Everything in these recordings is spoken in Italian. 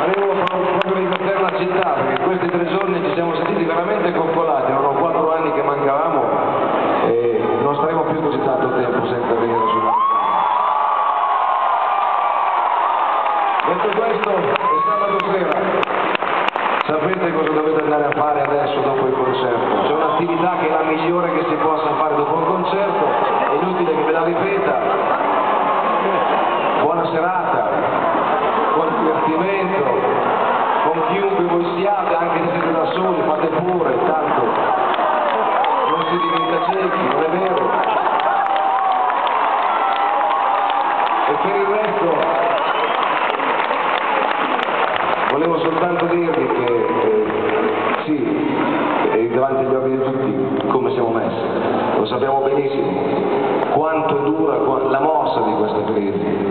Volevo proprio ringraziare la città, perché questi 3 giorni ci siamo sentiti veramente coccolati, erano 4 anni che mancavamo e non staremo più così tanto tempo senza venire sulla Detto questo, è sabato sera, sapete cosa dovete andare a fare adesso dopo il concerto? C'è un'attività che è la migliore che si possa fare dopo un concerto, è inutile che ve la ripeta. Buona serata, buon divertimento, con chiunque voi siate, anche se siete da soli, fate pure, tanto non si diventa ciechi, non è vero? E per il resto volevo soltanto dirvi che sì, è davanti agli occhi di tutti come siamo messi, lo sappiamo benissimo quanto è dura la mossa di questa crisi.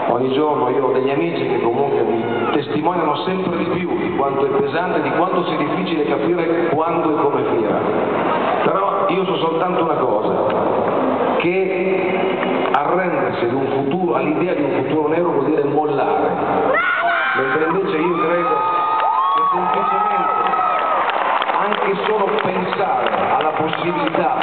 Ogni giorno io ho degli amici che comunque mi testimoniano sempre di più di quanto è pesante, di quanto sia difficile capire quando e come finirà. Però io so soltanto una cosa, che arrendersi ad un futuro, all'idea di un futuro nero vuol dire mollare, mentre invece io credo che semplicemente anche solo pensare alla possibilità